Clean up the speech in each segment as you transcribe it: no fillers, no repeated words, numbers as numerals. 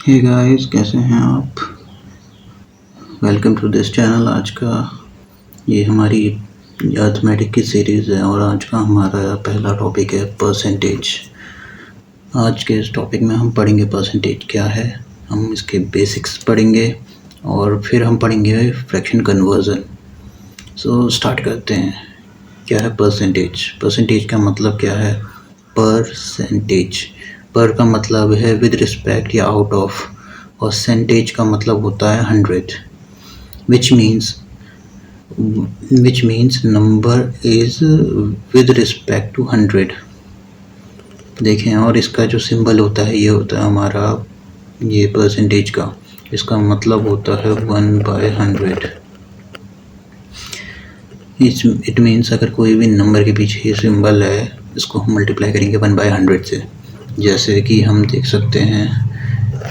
Hey guys, कैसे हैं आप? Welcome to this channel. आज का ये हमारी अर्थमेटिक की सीरीज़ है और आज का हमारा पहला टॉपिक है परसेंटेज। आज के इस टॉपिक में हम पढ़ेंगे परसेंटेज क्या है, हम इसके बेसिक्स पढ़ेंगे और फिर हम पढ़ेंगे फ्रैक्शन कन्वर्जन। सो स्टार्ट करते हैं। क्या है परसेंटेज? परसेंटेज का मतलब क्या है? परसेंटेज, पर का मतलब है विद रिस्पेक्ट या आउट ऑफ, और सेंटेज का मतलब होता है 100, which means number is with respect to 100। देखें, और इसका जो सिंबल होता है ये होता है हमारा ये परसेंटेज का, इसका मतलब होता है 1/100। इट मीन्स अगर कोई भी नंबर के पीछे ये सिंबल है, इसको हम मल्टीप्लाई करेंगे 1/100 से। जैसे कि हम देख सकते हैं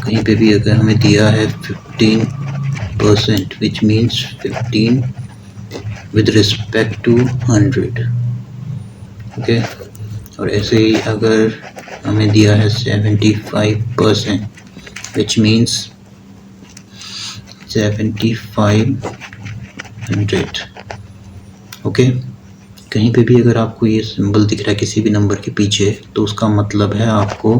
कहीं पे भी अगर हमें दिया है 15%, which means 15 with respect to 100, okay. और ऐसे ही अगर हमें दिया है 75%, विच मीन्स 7500, ओके। कहीं पे भी अगर आपको ये सिंबल दिख रहा है किसी भी नंबर के पीछे, तो उसका मतलब है आपको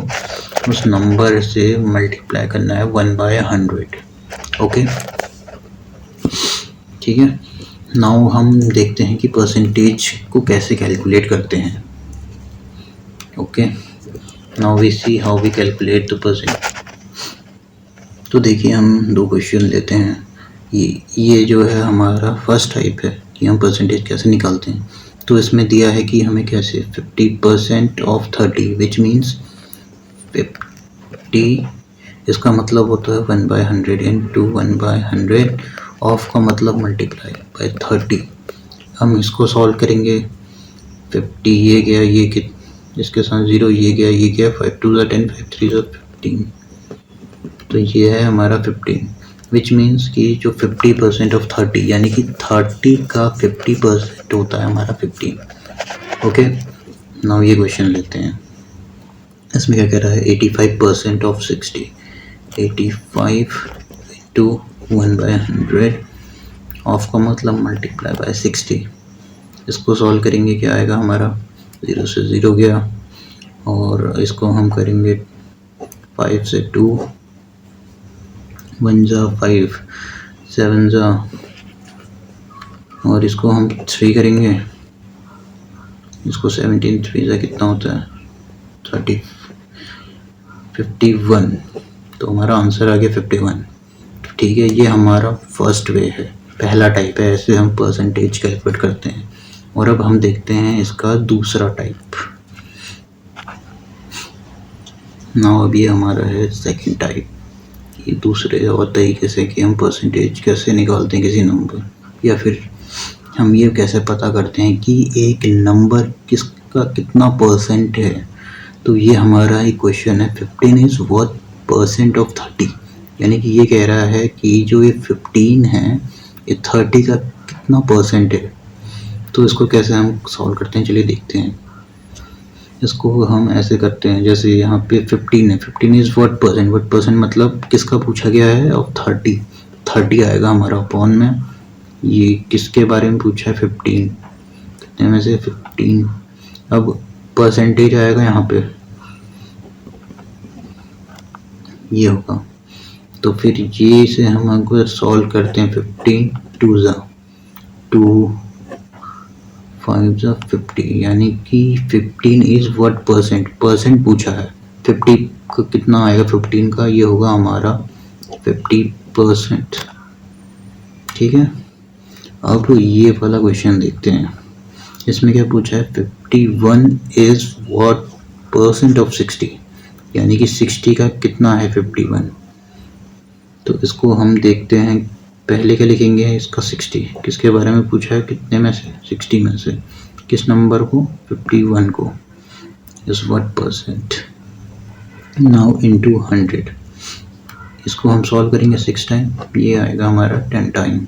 उस नंबर से मल्टीप्लाई करना है 1/100, ओके, ठीक है। नाउ हम देखते हैं कि परसेंटेज को कैसे कैलकुलेट करते हैं, okay. Now we see how we calculate the percent. तो देखिए, हम दो क्वेश्चन लेते हैं। ये जो है हमारा फर्स्ट टाइप है कि हम परसेंटेज कैसे निकालते हैं। तो इसमें दिया है कि हमें कैसे 50% ऑफ 30, विच मीन्स 50, इसका मतलब होता है 1/100 इंटू 1/100, ऑफ का मतलब मल्टीप्लाई बाय 30। हम इसको सॉल्व करेंगे। 50 ये गया, ये कि इसके साथ 0 ये गया, ये गया, 5 2 10, 5 3 15, तो ये है हमारा 15, विच मीन्स कि जो 50% ऑफ 30 यानी कि 30 का 50% होता है हमारा 15, ओके। नाउ ये क्वेश्चन लेते हैं। इसमें क्या कह रहा है 85% ऑफ 60, 85 इंटू 1/100, ऑफ का मतलब मल्टीप्लाई बाय 60। इसको सॉल्व करेंगे, क्या आएगा हमारा, 0 से 0 गया, और इसको हम करेंगे 5 से 2, 1 जा 5, 7 जा, और इसको हम 3 करेंगे, इसको 17 3 जा कितना होता है 30, 51। तो हमारा आंसर आ गया 51, ठीक है। ये हमारा फर्स्ट वे है, पहला टाइप है, ऐसे हम परसेंटेज कैलकुलेट करते हैं। और अब हम देखते हैं इसका दूसरा टाइप। नाउ अब ये हमारा है सेकंड टाइप, ये दूसरे और तरीके से कि हम परसेंटेज कैसे निकालते हैं किसी नंबर, या फिर हम ये कैसे पता करते हैं कि एक नंबर किसका कितना परसेंट है। तो ये हमारा ही क्वेश्चन है, 15 इज व्हाट परसेंट ऑफ 30, यानी कि ये कह रहा है कि जो ये 15 है ये 30 का कितना परसेंट है। तो इसको कैसे हम सॉल्व करते हैं, चलिए देखते हैं। इसको हम ऐसे करते हैं, जैसे यहाँ पे 15 है, 15 इज व्हाट परसेंट मतलब किसका पूछा गया है, ऑफ 30, 30 आएगा हमारा अपॉन में, ये किसके बारे में पूछा है 15, कितने में से 15। अब परसेंटेज आएगा यहाँ पे, ये होगा। तो फिर ये से हम अगर सॉल्व करते हैं, 15 2 जा 2, 5 जा 50, यानी कि 15 इज व्हाट परसेंट पूछा है। 50 का कितना आएगा 15 का, ये होगा हमारा 50%, ठीक है। अब ये वाला क्वेश्चन देखते हैं। इसमें क्या पूछा है, 51 इज व्हाट परसेंट ऑफ 60, यानी कि 60 का कितना है 51। तो इसको हम देखते हैं, पहले क्या लिखेंगे, इसका 60 किसके बारे में पूछा है, कितने में से 60 में से, किस नंबर को, 51 को, is what percent. Now into 100, इसको हम सॉल्व करेंगे 6 टाइम, ये आएगा हमारा 10 टाइम।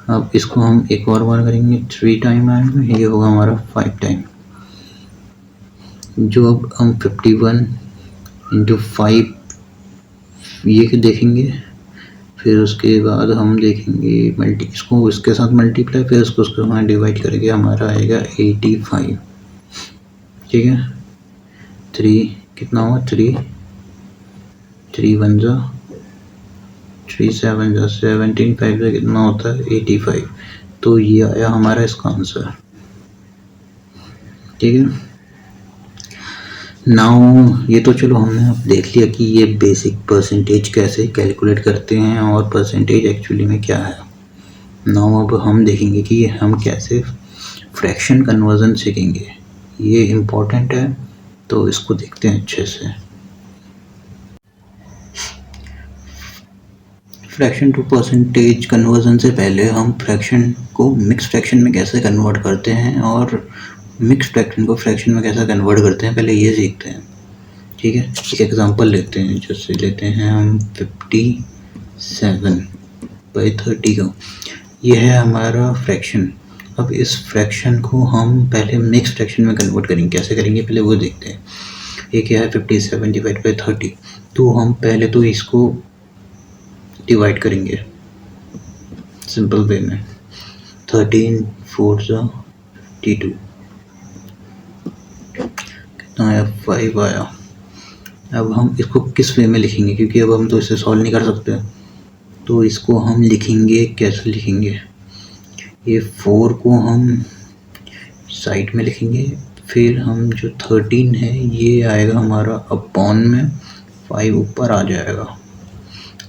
अब इसको हम एक और बार करेंगे, 3 टाइम आएगा, ये होगा हमारा 5 टाइम। जो अब हम 51 इंटू 5 ये देखेंगे, फिर उसके बाद हम देखेंगे इसको इसके साथ मल्टीप्लाई, फिर उसको उसके साथ डिवाइड करके हमारा आएगा 85। ठीक है, 3 कितना हुआ, 3 1 जा 3 7 जा 17, 5 जा कितना होता है 85। तो ये आया हमारा इसका आंसर। ठीक है, नाउ ये तो चलो हमने अब देख लिया कि ये बेसिक परसेंटेज कैसे कैलकुलेट करते हैं और परसेंटेज एक्चुअली में क्या है। नाउ अब हम देखेंगे कि हम कैसे फ्रैक्शन कन्वर्जन सीखेंगे, ये इम्पोर्टेंट है, तो इसको देखते हैं अच्छे से। फ्रैक्शन टू परसेंटेज कन्वर्जन से पहले हम फ्रैक्शन को मिक्स फ्रैक्शन में कैसे कन्वर्ट करते हैं और मिक्स फ्रैक्शन को फ्रैक्शन में कैसे कन्वर्ट करते हैं, पहले ये सीखते हैं। ठीक है, एक एग्जांपल लेते हैं, जैसे लेते हैं हम 57/30 का, ये है हमारा फ्रैक्शन। अब इस फ्रैक्शन को हम पहले मिक्स फ्रैक्शन में कन्वर्ट करेंगे, कैसे करेंगे पहले वो देखते हैं। ये क्या है 57 डिवाइड बाई 30, तो हम पहले तो इसको डिवाइड करेंगे सिंपल वे में, 13 4 52 कितना आया 5 आया। अब हम इसको किस वे में लिखेंगे, क्योंकि अब हम तो इसे सॉल्व नहीं कर सकते, तो इसको हम लिखेंगे, कैसे लिखेंगे, ये 4 को हम साइड में लिखेंगे, फिर हम जो 13 है ये आएगा हमारा अपॉन में, 5 ऊपर आ जाएगा,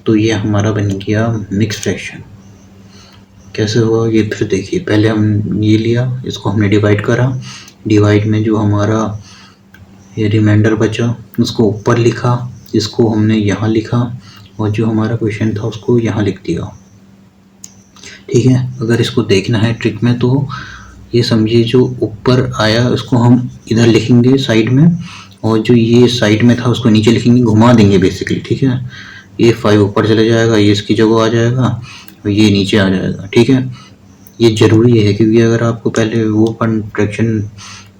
तो ये हमारा बन गया मिक्स फ्रैक्शन। कैसे हुआ ये फिर देखिए, पहले हम ये लिया, इसको हमने डिवाइड करा, डिवाइड में जो हमारा ये रिमाइंडर बचा उसको ऊपर लिखा, इसको हमने यहाँ लिखा, और जो हमारा क्वेश्चन था उसको यहाँ लिख दिया। ठीक है, अगर इसको देखना है ट्रिक में तो ये समझिए जो ऊपर आया उसको हम इधर लिखेंगे साइड में, और जो ये साइड में था उसको नीचे लिखेंगे, घुमा देंगे बेसिकली। ठीक है, ये 5 ऊपर चले जाएगा, ये इसकी जगह आ जाएगा, और ये नीचे आ जाएगा। ठीक है, ये ज़रूरी है, क्योंकि अगर आपको पहले वो फ्रैक्शन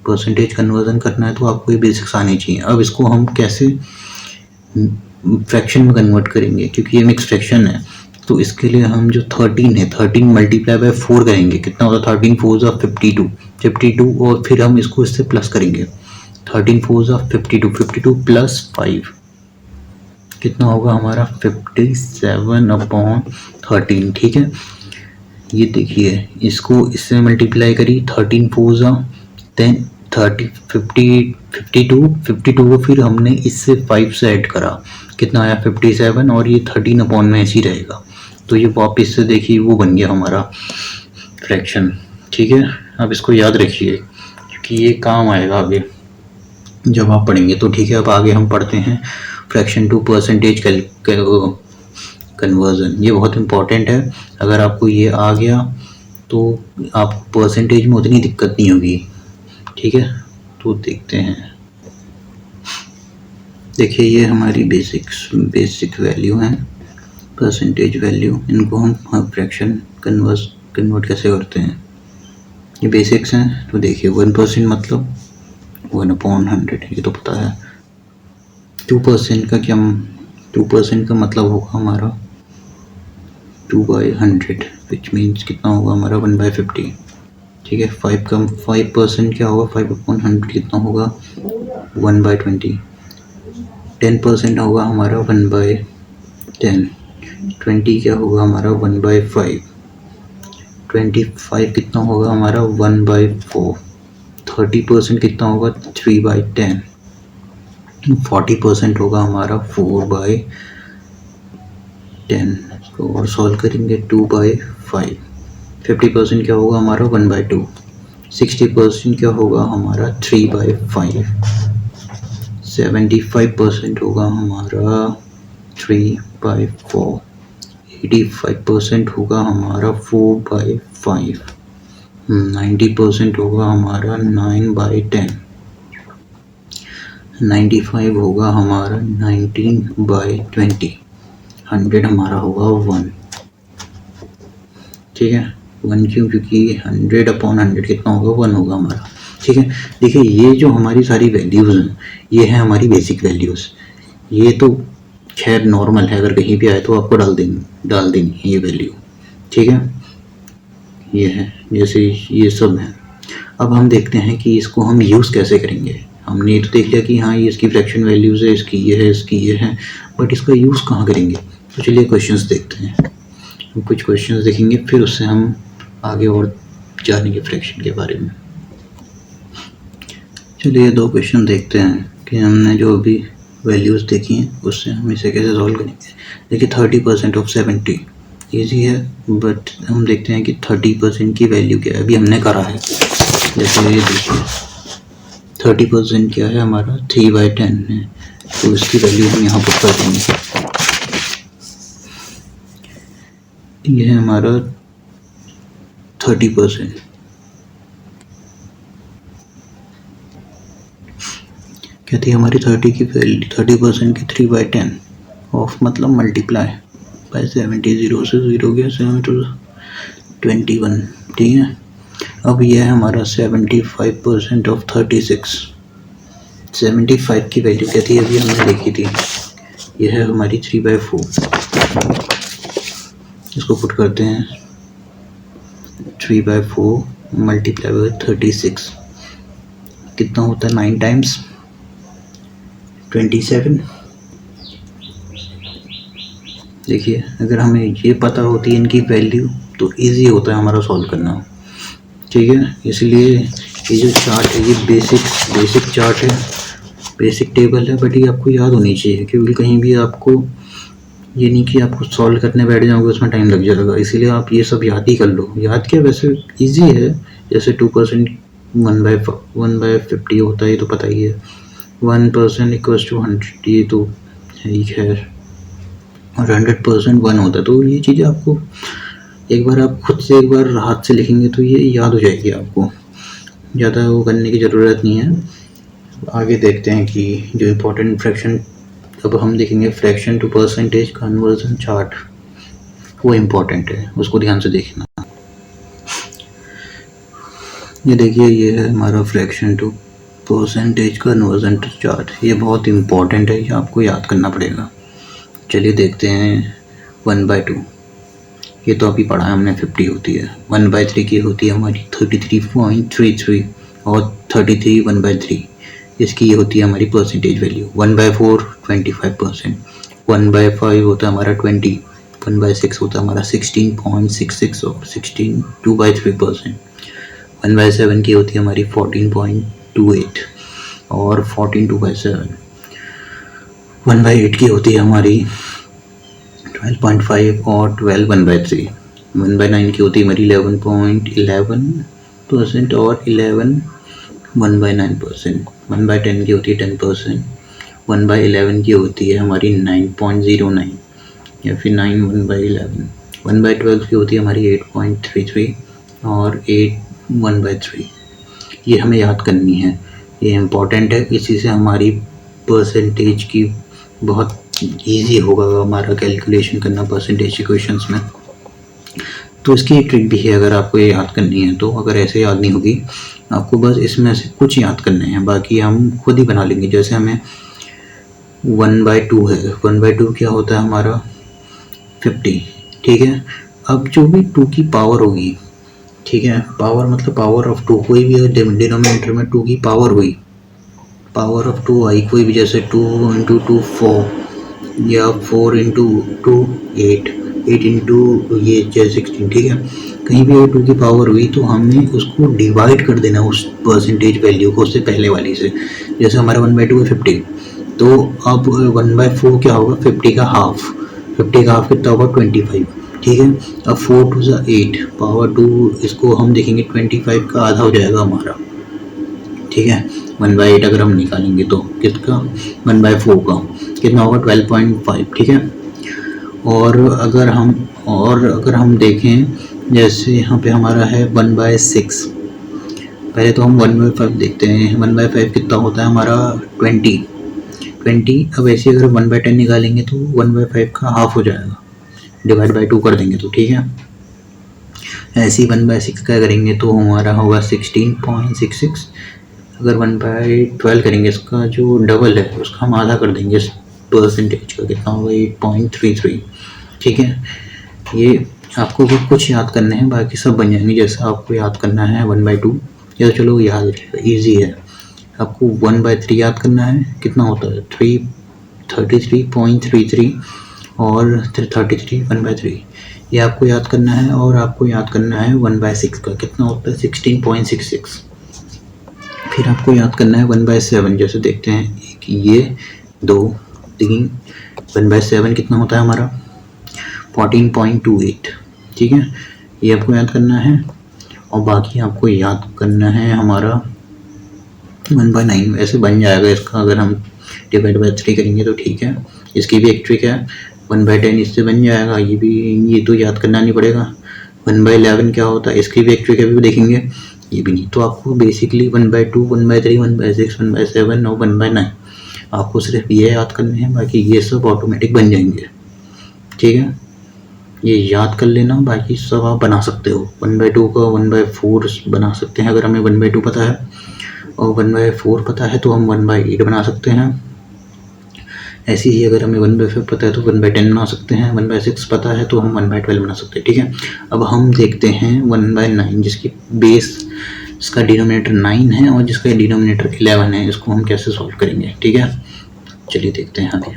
परसेंटेज कन्वर्जन करना है तो आपको ये बेसिक्स आनी चाहिए। अब इसको हम कैसे फ्रैक्शन में कन्वर्ट करेंगे, क्योंकि ये मिक्स फ्रैक्शन है, तो इसके लिए हम जो 13 है 13 मल्टीप्लाई बाय 4 करेंगे, कितना होता है 13 4 52, और फिर हम इसको इससे प्लस करेंगे, 13 4 52 प्लस 5 कितना होगा हमारा 57/13। ठीक है, ये देखिए इसको इससे मल्टीप्लाई करी, 13 4 देन 30 50 52 को फिर हमने इससे 5 से ऐड करा, कितना आया 57, और ये 13 अपॉन में ऐसे ही रहेगा, तो ये वापस से देखिए वो बन गया हमारा फ्रैक्शन। ठीक है, अब इसको याद रखिए क्योंकि ये काम आएगा आगे जब आप पढ़ेंगे तो। ठीक है, अब आगे हम पढ़ते हैं फ्रैक्शन टू परसेंटेज कन्वर्जन, ये बहुत इम्पॉर्टेंट है। अगर आपको ये आ गया तो आपको परसेंटेज में उतनी दिक्कत नहीं होगी। ठीक है, तो देखते हैं, देखिए ये हमारी बेसिक वैल्यू हैं, परसेंटेज वैल्यू, इनको हम फ्रैक्शन कन्वर्ट कैसे करते हैं, ये बेसिक्स हैं। तो देखिए 1% मतलब 1/100, ये तो पता है। 2% का क्या, 2% का मतलब होगा हमारा 2/100, विच मीन्स कितना होगा हमारा 1/50। ठीक है, 5% क्या होगा, 5/100 कितना होगा 1/20। 10% होगा हमारा 1/10। 20 क्या होगा हमारा 1/5। 25 कितना होगा हमारा 1/4। 30% कितना होगा 3/10। 40% होगा हमारा 4/10। इसको और सॉल्व करेंगे 2/5। 50% क्या होगा हमारा 1/2। 60% क्या होगा हमारा 3/5। 75% होगा हमारा 3/4। 85% होगा हमारा 4/5। 90% होगा हमारा 9/10। 95 होगा हमारा 19/20। 100 हमारा होगा 1। ठीक है, 1 क्यों, क्योंकि 100/100 कितना होगा 1 होगा हमारा। ठीक है, देखिए ये जो हमारी सारी वैल्यूज़ हैं ये है हमारी बेसिक वैल्यूज़। ये तो खैर नॉर्मल है, अगर कहीं भी आए तो आपको डाल देनी है ये वैल्यू, ठीक है। ये है, जैसे ये सब है। अब हम देखते हैं कि इसको हम यूज़ कैसे करेंगे। हमने ये तो देख लिया कि हाँ ये इसकी फ्रैक्शन वैल्यूज़ है, इसकी ये है, इसकी ये है, बट इसका यूज़ कहाँ करेंगे। तो चलिए क्वेश्चंस देखते हैं। हम कुछ क्वेश्चंस देखेंगे, फिर उससे हम आगे और जानेंगे फ्रैक्शन के बारे में। चलिए 2 क्वेश्चन देखते हैं कि हमने जो अभी वैल्यूज़ देखी हैं उससे हम इसे कैसे सॉल्व करेंगे। देखिए 30% ऑफ 70 ईजी है, बट हम देखते हैं कि 30% की वैल्यू क्या है। अभी हमने करा है, जैसे ये देखिए 30% क्या है हमारा 3/10 है, तो इसकी वैल्यू हम यहाँ पुट कर देंगे। ये है हमारा 30%। क्या थी हमारी 30 की वैल्यू, 30% की 3/10 ऑफ मतलब मल्टीप्लाई बाय 70, 0 से 0 गया 7 to 21, ठीक है। अब यह है हमारा 75% ऑफ 36। 75 की वैल्यू क्या थी अभी हमने देखी थी, यह है हमारी 3/4। इसको पुट करते हैं 3/4 मल्टीप्लाई बाय 36 कितना होता है 9 टाइम्स 27। देखिए अगर हमें ये पता होती है इनकी वैल्यू तो इजी होता है हमारा सॉल्व करना, ठीक है। इसलिए ये जो चार्ट है ये बेसिक चार्ट है, बेसिक टेबल है, बट ये आपको याद होनी चाहिए, क्योंकि कहीं भी आपको ये नहीं कि आपको सॉल्व करने बैठ जाओगे उसमें टाइम लग जाएगा। इसीलिए आप ये सब याद ही कर लो। याद क्या, वैसे इजी है, जैसे 2% 1/50 होता है, ये तो पता ही है। 1% इक्वल्स टू 100, ये तो है ही खैर, और 100% 1 होता है। तो ये चीज़ें आपको एक बार आप खुद से एक बार हाथ से लिखेंगे तो ये याद हो जाएगी आपको, ज़्यादा वो करने की ज़रूरत नहीं है। आगे देखते हैं कि जो इम्पोर्टेंट फ्रैक्शन, अब हम देखेंगे fraction to percentage conversion chart, वो इम्पोर्टेंट है, उसको ध्यान से देखना। ये देखिए ये है हमारा fraction to percentage conversion chart, ये बहुत इम्पोर्टेंट है, ये आपको याद करना पड़ेगा। चलिए देखते हैं 1/2, ये तो अभी पढ़ा है हमने 50 होती है। 1/3 की होती है हमारी 33.33 और 33 1/3, इसकी ये होती है हमारी परसेंटेज वैल्यू। 1/4 25%, 1/5 होता है हमारा 20, 1/6 होता है हमारा 16.66 और 16 2/3%, 1/7 की होती है हमारी 14.28 और 14 2/7, 1/8 की होती है हमारी 12.5 और 12 1/3, 1/9 की होती है हमारी 11.11% और 11 1/9%, 1/10 की होती है 10%, 1/11 की होती है हमारी 9.09 या फिर 9 1/11, 1/12 की होती है हमारी 8.33 और 8 1/3। ये हमें याद करनी है, ये इम्पोर्टेंट है, इसी से हमारी परसेंटेज की बहुत इजी होगा हमारा कैलकुलेशन करना परसेंटेज इक्वेशंस में। तो इसकी ट्रिक भी है, अगर आपको ये याद करनी है तो, अगर ऐसे याद नहीं होगी आपको, बस इसमें से कुछ याद करने हैं, बाकी हम खुद ही बना लेंगे। जैसे हमें 1/2 है, 1/2 क्या होता है हमारा 50, ठीक है। अब जो भी 2 की पावर होगी, ठीक है, पावर मतलब पावर ऑफ 2, कोई भी डिनोमिनेटर में 2 की पावर हुई, पावर ऑफ 2 आई कोई भी, जैसे 2 × 2 4 या 4 × 2 8, 8 × ये 16, ठीक है। कहीं भी 2 की पावर हुई तो हमने उसको डिवाइड कर देना उस परसेंटेज वैल्यू को उससे पहले वाली से। जैसे हमारा 1/2 है 50, तो अब 1/4 क्या होगा 50 का हाफ, 50 का हाफ कितना होगा 25, ठीक है। अब 4 2 8 पावर 2, इसको हम देखेंगे 25 का आधा हो जाएगा हमारा, ठीक है। 1/8 अगर हम निकालेंगे तो किसका 1/4 का कितना होगा 12.5, ठीक है। और अगर हम देखें, जैसे यहाँ पे हमारा है 1/6, पहले तो हम 1/5 देखते हैं। 1/5 कितना होता है हमारा 20। अब ऐसे अगर 1/10 निकालेंगे तो 1/5 का हाफ हो जाएगा, डिवाइड बाई 2 कर देंगे तो, ठीक है। ऐसे ही 1/6 का करेंगे तो हमारा होगा 16.66। अगर 1/12 करेंगे, इसका जो डबल है उसका हम आधा कर देंगे परसेंटेज का कितना होगा 8.33। ठीक है, ये आपको कुछ याद करने हैं, बाकी सब बन जाएंगे। जैसे आपको याद करना है 1/2, ये तो चलो याद रहेगा, ईजी है। आपको 1/3 याद करना है, कितना होता है 33.33 और 33 1/3, ये आपको याद करना है। और आपको याद करना है 1/6 का, कितना होता है 16.66। फिर आपको याद करना है 1/7, जैसे देखते हैं 1 ये 2 3, 1/7 कितना होता है हमारा 14.28। ठीक है, ये आपको याद करना है। और बाकी आपको याद करना है हमारा 1/9, वैसे बन जाएगा इसका, अगर हम डिवाइड बाय 3 करेंगे तो ठीक है। इसकी भी एक ट्रिक है, 1/10 इससे बन जाएगा, ये भी, ये तो याद करना नहीं पड़ेगा। 1/11 क्या होता है, इसकी भी एक ट्रिक है, अभी भी देखेंगे, ये भी नहीं। तो आपको बेसिकली 1/2 1/3 1/6 1/7 और 1/9 आपको सिर्फ ये याद करने हैं, बाकी ये सब ऑटोमेटिक बन जाएंगे। ठीक है, ये याद कर लेना, बाकी सब आप बना सकते हो। 1/2 का 1/4 बना सकते हैं अगर हमें 1/2 पता है, और 1/4 पता है तो हम 1/8 बना सकते हैं। ऐसे ही अगर हमें 1/5 पता है तो 1/10 बना सकते हैं, 1/6 पता है तो हम 1/12 बना सकते हैं। ठीक है, अब हम देखते हैं 1/9, जिसकी बेस, इसका डिनोमिनेटर 9 है और जिसका डिनोमिनेटर 11 है, इसको हम कैसे सॉल्व करेंगे। ठीक है, चलिए देखते हैं आगे।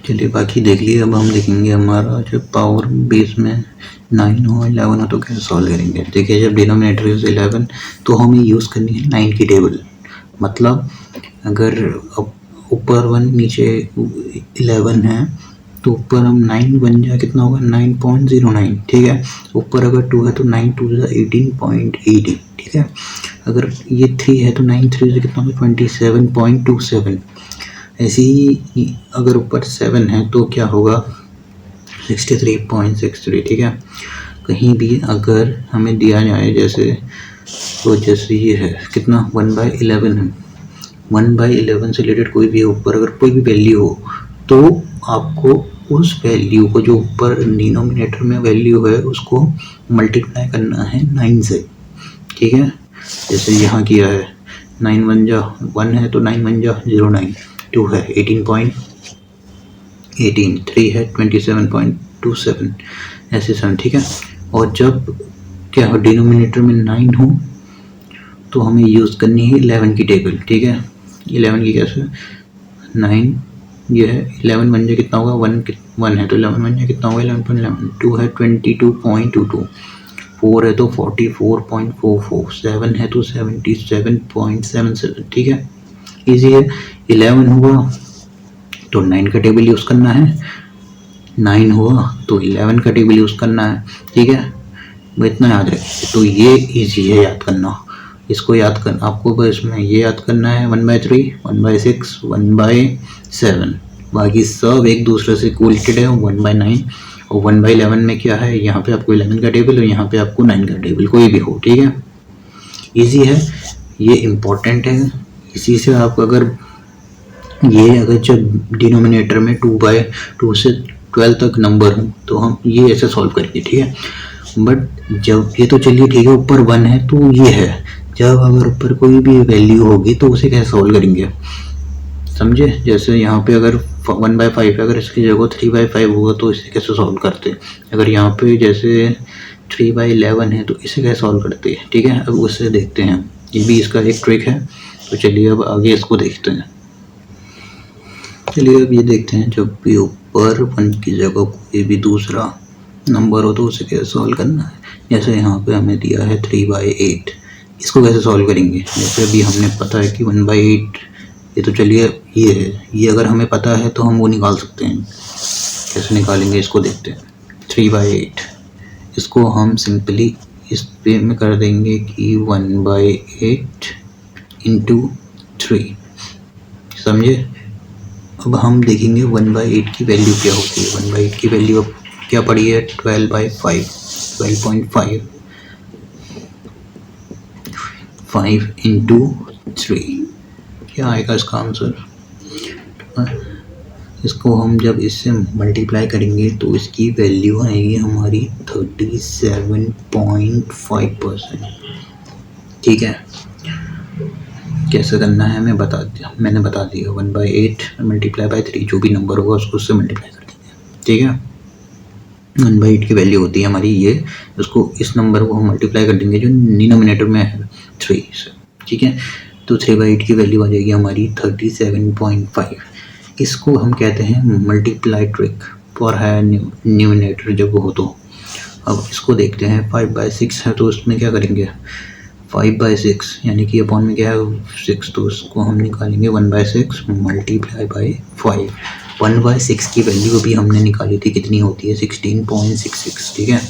चलिए बाकी देख लिए, अब हम देखेंगे हमारा जो पावर बेस में 9 हो 11 हो तो कैसे सॉल्व करेंगे। देखिए, जब डिनोमिनेटर इज 11 तो हमें यूज़ करनी है 9 की टेबल। मतलब अगर ऊपर 1 नीचे 11 है तो ऊपर हम 9 बन जाए, कितना होगा 9.09। ठीक है, ऊपर अगर 2 है तो 9 2 18.80। ठीक है, अगर ये 3 है तो 9 3 से कितना होगा 27.27। ऐसे ही अगर ऊपर 7 है तो क्या होगा 63.63। ठीक है, कहीं भी अगर हमें दिया जाए जैसे, तो जैसे ये है कितना 1/11 है, 1/11 से रिलेटेड कोई भी ऊपर अगर कोई भी वैल्यू हो तो आपको उस वैल्यू को, जो ऊपर डिनोमिनेटर में वैल्यू है, उसको मल्टीप्लाई करना है 9 से। ठीक है, जैसे यहाँ किया है 9 1 जा 1 है तो 9 1 जा 09, 2 है 18.18, 3 है 27.27, ऐसे 7। ठीक है, और जब क्या हो डिनोमिनेटर में 9 हो तो हमें यूज़ करनी है 11 की टेबल। ठीक है, 11 की कैसे 9, ये है 11 बन जाए कितना होगा 1 है तो 11 बन जाए कितना होगा 11.11, 2 है 22.22, 4 है तो 44.44, 7 है तो 77.77। ठीक है, इजी है। 11 हुआ तो 9 का टेबल यूज़ करना है, 9 हुआ तो 11 का टेबल यूज़ करना है। ठीक है, वो इतना याद रखिए, तो ये इजी है याद करना। इसको याद करना आपको, बस में ये याद करना है 1/3 1/6 1/7, बाकी सब एक दूसरे से कोरिलेटेड है। 1/9 और 1/11 में क्या है, यहाँ पे आपको 11 का टेबल और यहाँ पे आपको 9 का टेबल, कोई भी हो। ठीक है, इजी है, ये इम्पोर्टेंट है। इसी से आप अगर जब डिनोमिनेटर में 2/2 से 12 तक नंबर हो तो हम ये ऐसे सॉल्व करेंगे। ठीक है, बट जब ये तो चलिए ठीक है, ऊपर 1 है तो ये है, जब अगर ऊपर कोई भी वैल्यू होगी तो उसे कैसे सॉल्व करेंगे, समझे। जैसे यहाँ पे अगर 1/5 है, अगर इसकी जगह 3/5 होगा तो इसे कैसे सॉल्व करते हैं। अगर यहाँ पे जैसे 3/11 है तो इसे कैसे सॉल्व करते हैं। ठीक है, अब उससे देखते हैं, ये भी इसका एक ट्रिक है। तो चलिए अब आगे इसको देखते हैं। चलिए अब ये देखते हैं, जब भी ऊपर 1 की जगह कोई भी दूसरा नंबर हो तो उसे कैसे सॉल्व करना है। जैसे यहाँ पे हमें दिया है 3/8, इसको कैसे सॉल्व करेंगे। जैसे अभी हमने पता है कि 1/8, ये तो चलिए ये है, ये अगर हमें पता है तो हम वो निकाल सकते हैं। कैसे निकालेंगे इसको देखते हैं। 3/8 इसको हम सिंपली इस पे में कर देंगे कि 1/8 इंटू 3, समझे। अब हम देखेंगे 1/8 की वैल्यू क्या होती है। 1/8 की वैल्यू अब क्या पड़ी है 12/5, 12.5, 5 इंटू 3, क्या आएगा इसका आंसर। इसको हम जब इससे मल्टीप्लाई करेंगे तो इसकी वैल्यू आएगी हमारी 37.5%। ठीक है, कैसे करना है मैंने बता दिया 1/8 मल्टीप्लाई बाई 3, जो भी नंबर होगा उसको उससे मल्टीप्लाई कर देंगे, ठीक है। 1/8 की वैल्यू होती है हमारी ये, उसको इस नंबर को हम मल्टीप्लाई कर देंगे जो डिनोमिनेटर में है 3 से, ठीक है। तो 3/8 की वैल्यू आ जाएगी हमारी 37.5। इसको हम कहते हैं मल्टीप्लाई ट्रिक फॉर है न्यूमिनेटर जब हो तो। अब इसको देखते हैं, 5/6 है तो उसमें क्या करेंगे, 5/6 यानी कि अपॉन में क्या है 6, तो उसको हम निकालेंगे 1/6 मल्टीप्लाई बाई 5। 1/6 की वैल्यू अभी हमने निकाली थी, कितनी होती है 16.66, ठीक है।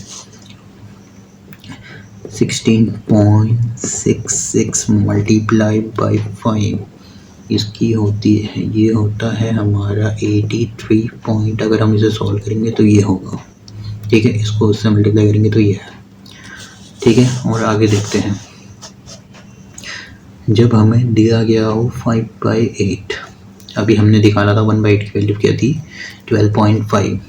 16.66 मल्टीप्लाई बाई 5 इसकी होती है, ये होता है हमारा 83 पॉइंट। अगर हम इसे सॉल्व करेंगे तो ये होगा, ठीक है। इसको उससे मल्टीप्लाई करेंगे तो ये है, ठीक है। और आगे देखते हैं, जब हमें दिया गया हो 5/8, अभी हमने निकाला था 1/8 की वैल्यू क्या थी 12.5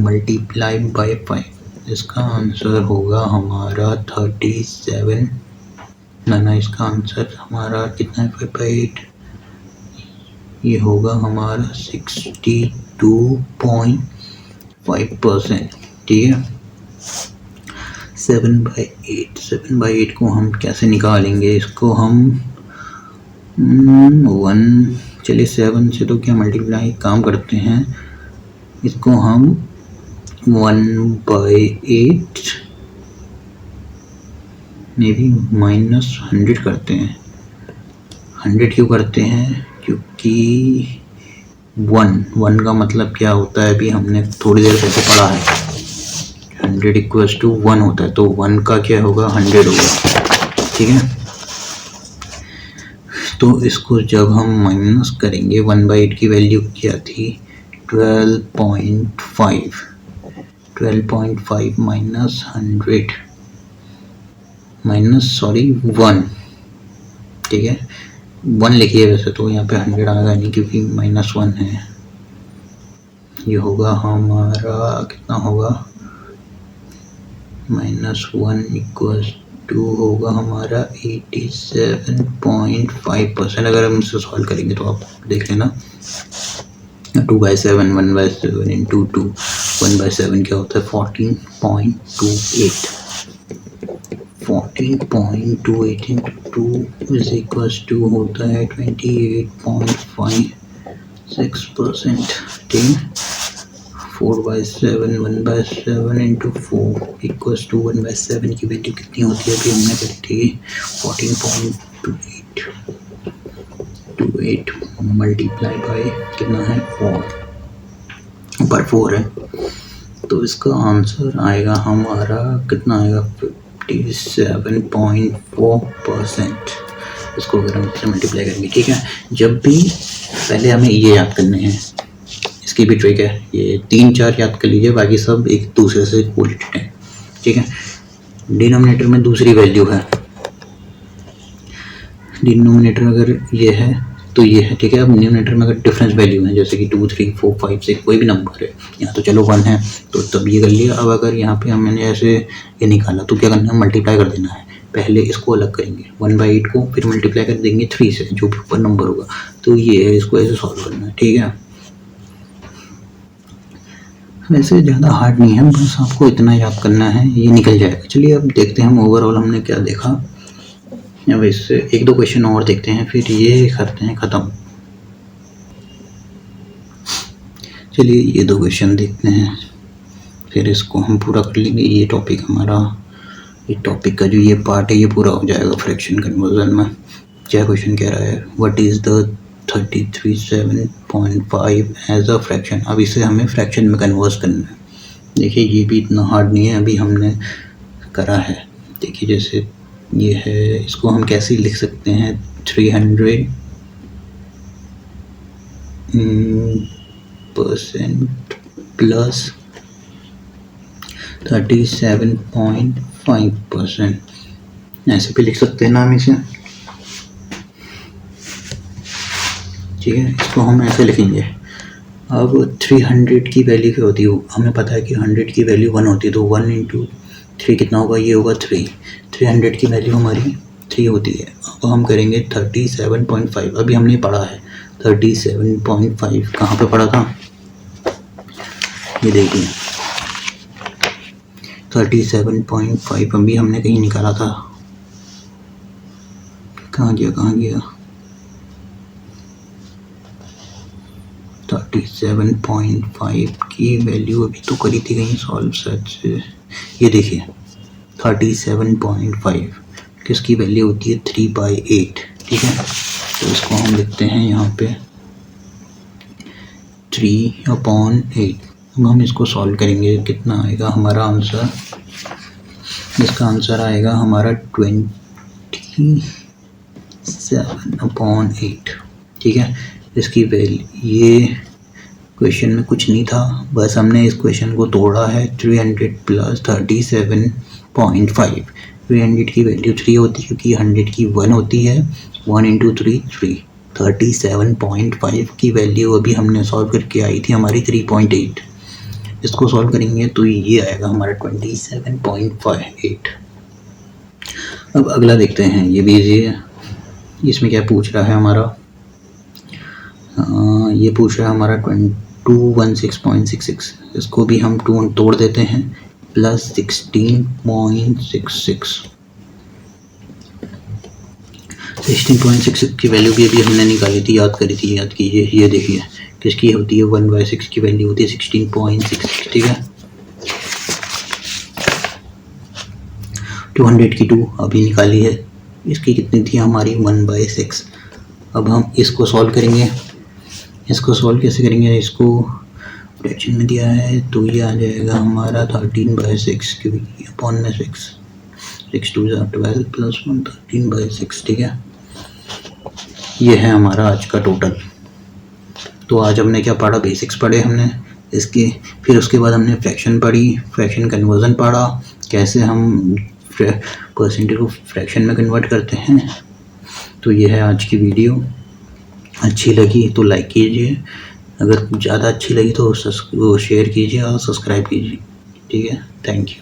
मल्टीप्लाई बाई 5, इसका आंसर होगा हमारा 37 ना इसका आंसर हमारा कितना है 5/8, ये होगा हमारा 62.5%, ठीक है। 7/8 को हम कैसे निकालेंगे, इसको हम 1, चलिए 7 से तो क्या मल्टीप्लाई काम करते हैं, इसको हम 1/8 में भी -100 करते हैं। 100 क्यों करते हैं, क्योंकि 1 का मतलब क्या होता है, अभी हमने थोड़ी देर पहले पढ़ा है 100 = 1 होता है, तो 1 का क्या होगा 100 होगा, ठीक है। तो इसको जब हम माइनस करेंगे 1/8 की वैल्यू क्या थी 12.5 माइनस 100 1, ठीक है। 1 लिखिए, वैसे तो यहाँ पे 100 आएगा नहीं क्योंकि -1 है। ये होगा हमारा कितना होगा -1 = होगा हमारा 87.5%। अगर हम इसे सॉल्व करेंगे तो आप देख लेना 2/7 1/7 इंटू 2 1/7 क्या होता है 14.28 इंटू 2 इज इक्वल टू होता है 28.56%, ठीक है। 4/7 1/7 इंटू 4 इक्वल्स टू 1/7 की वैल्यू कितनी होती है, अभी हमने करी थी 14.28 मल्टीप्लाई बाई कितना है 4 ऊपर 4 है, तो इसका आंसर आएगा हमारा कितना आएगा 57.4%। इसको अगर हम इससे मल्टीप्लाई करेंगे, ठीक है। जब भी पहले हमें ये याद करने हैं, इसकी भी ट्रिक है, ये 3-4 याद कर लीजिए, बाकी सब एक दूसरे से रिलेटेड है, ठीक है। डिनोमिनेटर में दूसरी वैल्यू है, डिनोमिनेटर अगर ये है तो ये है, ठीक है। अब डिनोमिनेटर में अगर डिफरेंस वैल्यू है जैसे कि 2 3 4 5 6 कोई भी नंबर है, यहाँ तो चलो 1 है तो तब ये कर लिया। अब अगर यहाँ पे हमने ऐसे ये निकाला तो क्या करना है मल्टीप्लाई कर देना है, पहले इसको अलग करेंगे 1/8 को, फिर मल्टीप्लाई कर देंगे 3 से जो भी ऊपर नंबर होगा, तो ये है, इसको ऐसे सॉल्व करना है, ठीक है। वैसे ज़्यादा हार्ड नहीं है, बस आपको इतना याद करना है, ये निकल जाएगा। चलिए अब देखते हैं हम ओवरऑल हमने क्या देखा। अब इससे 1-2 क्वेश्चन और देखते हैं, फिर ये करते हैं ख़त्म। चलिए ये 2 क्वेश्चन देखते हैं, फिर इसको हम पूरा कर लेंगे। ये टॉपिक हमारा, ये टॉपिक का जो ये पार्ट है ये पूरा हो जाएगा फ्रैक्शन कन्वर्जन में। क्या क्वेश्चन कह रहा है, what is the 37.5 as a fraction. अब इसे हमें फ्रैक्शन में कन्वर्ट करना है। देखिए ये भी इतना हार्ड नहीं है, अभी हमने करा है। देखिए जैसे ये है, इसको हम कैसे लिख सकते हैं 300% प्लस 37.5%, ऐसे भी लिख सकते हैं ना हम इसे, ठीक है। इसको हम ऐसे लिखेंगे। अब 300 की वैल्यू क्या होती है, हमें पता है कि 100 की वैल्यू 1 होती है, तो 1 × 3 कितना होगा, ये होगा 3 300 की वैल्यू हमारी 3 होती है। अब हम करेंगे 37.5। अभी हमने पढ़ा है 37.5 कहाँ पे पढ़ा था, ये देखिए 37.5 अभी हमने कहीं निकाला था, कहाँ गया 37.5 की वैल्यू अभी तो करी थी कहीं सॉल्व सच। ये देखिए 37.5 किसकी वैल्यू होती है 3/8। ठीक है, तो इसको हम लिखते हैं यहाँ पे 3/8। अब हम इसको सॉल्व करेंगे, कितना आएगा हमारा आंसर, इसका आंसर आएगा हमारा 27/8। ठीक है, इसकी वैल्यू, ये क्वेश्चन में कुछ नहीं था, बस हमने इस क्वेश्चन को तोड़ा है। 300 प्लस 37.5, 300 की वैल्यू 3 होती है क्योंकि 100 की 1 होती है, 1 × 3 3। 37.5 की वैल्यू अभी हमने सॉल्व करके आई थी हमारी 3.8। इसको सॉल्व करेंगे तो ये आएगा हमारा 27.58। अब अगला देखते हैं, ये भी इजी है। इसमें क्या पूछ रहा है हमारा, ये पूछ रहा है हमारा 216.66। इसको भी हम 2 तोड़ देते हैं, प्लस 16.66। 16.66 की वैल्यू भी अभी हमने निकाली थी, याद कीजिए। ये देखिए किसकी होती है, 1/6 की वैल्यू होती है 16.66। ठीक है, 200 की 2 अभी निकाली है, इसकी कितनी थी हमारी 1/6। अब हम इसको सॉल्व करेंगे। इसको सॉल्व कैसे करेंगे, इसको फ्रैक्शन में दिया है तो ये आ जाएगा हमारा 13/6 क्योंकि अपॉन में 6 2 12 प्लस 1 13/6। ठीक है, ये है हमारा आज का टोटल। तो आज हमने क्या पढ़ा, बेसिक्स पढ़े हमने इसके, फिर उसके बाद हमने फ्रैक्शन पढ़ी, फ्रैक्शन कन्वर्जन पढ़ा, कैसे हम परसेंटेज को फ्रैक्शन में कन्वर्ट करते हैं। तो ये है आज की वीडियो। अच्छी लगी तो लाइक कीजिए, अगर ज़्यादा अच्छी लगी तो शेयर कीजिए और सब्सक्राइब कीजिए। ठीक है, थैंक यू।